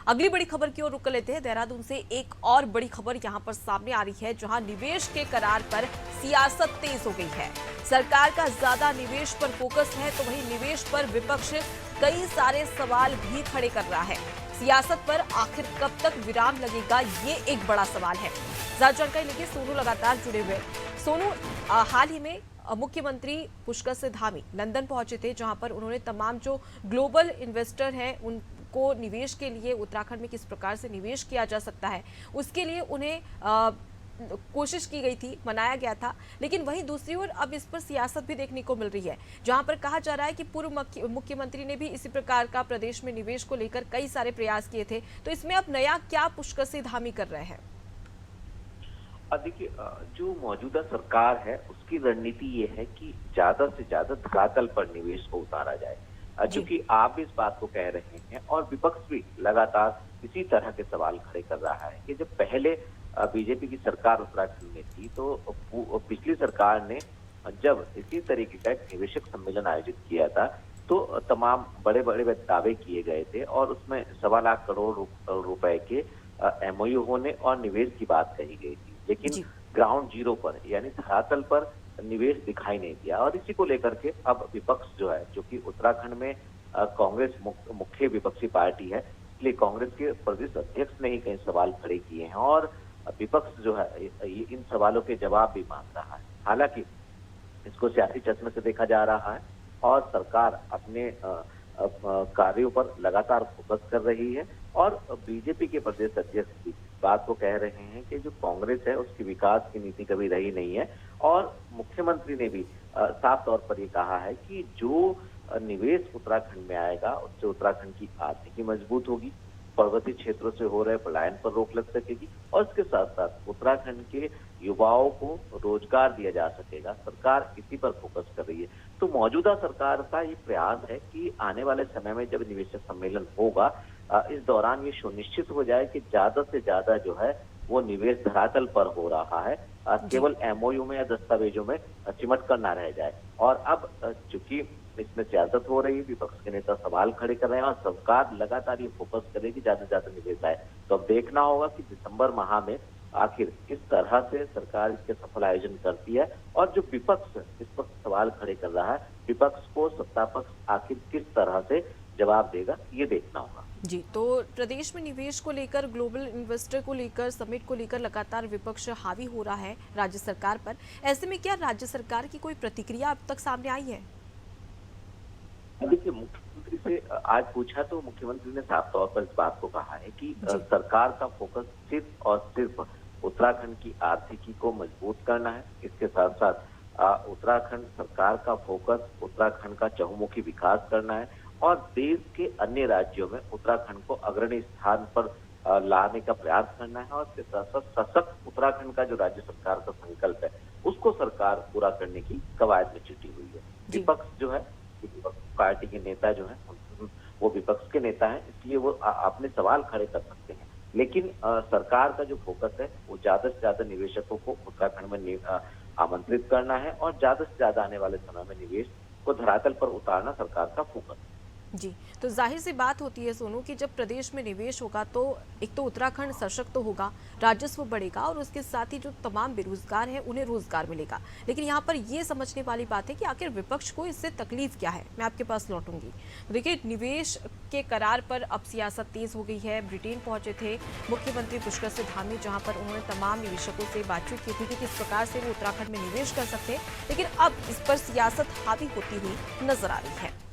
अगली बड़ी खबर की ओर रुक लेते हैं। देहरादून से एक और बड़ी खबर यहां पर सामने आ रही है, जहां निवेश के करार पर सियासत तेज हो गई है। सरकार का ज्यादा निवेश पर फोकस है, तो वहीं निवेश पर विपक्ष कई सारे सवाल भी खड़े कर रहा है। सियासत पर आखिर कब तक विराम लगेगा, ये एक बड़ा सवाल है। ज्यादा जानकारी लेके सोनू लगातार जुड़े हुए। सोनू, हाल ही में मुख्यमंत्री पुष्कर सिंह धामी लंदन पहुंचे थे, जहां पर उन्होंने तमाम जो ग्लोबल इन्वेस्टर हैं उनको निवेश के लिए उत्तराखंड में किस प्रकार से निवेश किया जा सकता है उसके लिए उन्हें कोशिश की गई थी, मनाया गया था। लेकिन वहीं दूसरी ओर अब इस पर सियासत भी देखने को मिल रही है, जहां पर कहा जा रहा है कि पूर्व मुख्यमंत्री ने भी इसी प्रकार का प्रदेश में निवेश को लेकर कई सारे प्रयास किए थे। तो इसमें अब नया क्या पुष्कर सिंह धामी कर रहे हैं? देखिए, जो मौजूदा सरकार है उसकी रणनीति ये है कि ज्यादा से ज्यादा धरातल पर निवेश को उतारा जाए। क्योंकि आप भी इस बात को कह रहे हैं और विपक्ष भी लगातार इसी तरह के सवाल खड़े कर रहा है कि जब पहले बीजेपी की सरकार उत्तराखंड में थी तो पिछली सरकार ने जब इसी तरीके का एक निवेशक सम्मेलन आयोजित किया था तो तमाम बड़े बड़े दावे किए गए थे और उसमें 1.25 करोड़ रुपए के एमओयू होने और निवेश की बात कही गई थी। लेकिन ग्राउंड जीरो पर यानी धरातल पर निवेश दिखाई नहीं दिया और इसी को लेकर के अब विपक्ष जो है, जो कि उत्तराखंड में कांग्रेस मुख्य विपक्षी पार्टी है, इसलिए कांग्रेस के प्रदेश अध्यक्ष ने ही कई सवाल खड़े किए हैं और विपक्ष जो है इन सवालों के जवाब भी मांग रहा है। हालांकि इसको सियासी चश्मे से देखा जा रहा है और सरकार अपने कार्यों पर लगातार फोकस कर रही है और बीजेपी के प्रदेश अध्यक्ष भी बात को कह रहे हैं कि जो कांग्रेस है उसकी विकास की नीति कभी रही नहीं है और मुख्यमंत्री ने भी साफ तौर पर ये कहा है कि जो निवेश उत्तराखंड में आएगा उससे उत्तराखंड की आर्थिकी मजबूत होगी, पर्वतीय क्षेत्रों से हो रहे पलायन पर रोक लग सकेगी और इसके साथ साथ उत्तराखंड के युवाओं को रोजगार दिया जा सकेगा। सरकार इसी पर फोकस कर रही है। तो मौजूदा सरकार का ये प्रयास है कि आने वाले समय में जब निवेशक सम्मेलन होगा इस दौरान ये सुनिश्चित हो जाए कि ज्यादा से ज्यादा जो है वो निवेश धरातल पर हो रहा है, केवल एमओयू में या दस्तावेजों में सिमट कर ना रह जाए। और अब चूंकि इसमें सियासत हो रही है, विपक्ष के नेता सवाल खड़े कर रहे हैं और सरकार लगातार ये फोकस करेगी ज्यादा से ज्यादा निवेश आए। तो अब देखना होगा कि दिसंबर माह में आखिर किस तरह से सरकार इसके सफल आयोजन करती है और जो विपक्ष इस पर सवाल खड़े कर रहा है, विपक्ष को सत्ता पक्ष आखिर किस तरह से जवाब देगा, ये देखना होगा। जी, तो प्रदेश में निवेश को लेकर, ग्लोबल इन्वेस्टर को लेकर, समिट को लेकर लगातार विपक्ष हावी हो रहा है राज्य सरकार पर। ऐसे में क्या राज्य सरकार की कोई प्रतिक्रिया अब तक सामने आई है? देखिए, मुख्यमंत्री से आज पूछा तो मुख्यमंत्री ने साफ तौर पर इस बात को कहा है कि सरकार का फोकस सिर्फ और सिर्फ उत्तराखंड की आर्थिकी को मजबूत करना है। इसके साथ साथ उत्तराखंड सरकार का फोकस उत्तराखंड का चहुमुखी विकास करना है और देश के अन्य राज्यों में उत्तराखंड को अग्रणी स्थान पर लाने का प्रयास करना है और इसके साथ साथ सशक्त उत्तराखंड का जो राज्य सरकार का संकल्प है उसको सरकार पूरा करने की कवायद में जुटी हुई है। विपक्ष जो है, विपक्ष पार्टी के नेता जो है वो विपक्ष के नेता हैं, इसलिए वो अपने सवाल खड़े कर सकते हैं। लेकिन सरकार का जो फोकस है वो ज्यादा से ज्यादा निवेशकों को उत्तराखंड में आमंत्रित करना है और ज्यादा से ज्यादा आने वाले समय में निवेश को धरातल पर उतारना सरकार का फोकस है। जी, तो जाहिर सी बात होती है सोनू कि जब प्रदेश में निवेश होगा तो एक तो उत्तराखंड सशक्त तो होगा, राजस्व बढ़ेगा और उसके साथ ही जो तमाम बेरोजगार हैं उन्हें रोजगार मिलेगा। लेकिन यहाँ पर ये समझने वाली बात है कि आखिर विपक्ष को इससे तकलीफ क्या है। मैं आपके पास लौटूंगी। देखिए, निवेश के करार पर अब सियासत तेज हो गई है। ब्रिटेन पहुंचे थे मुख्यमंत्री पुष्कर सिंह धामी, जहाँ पर उन्होंने तमाम निवेशकों से बातचीत की थी कि किस प्रकार से वो उत्तराखंड में निवेश कर सकते हैं। लेकिन अब इस पर सियासत हावी होती हुई नजर आ रही है।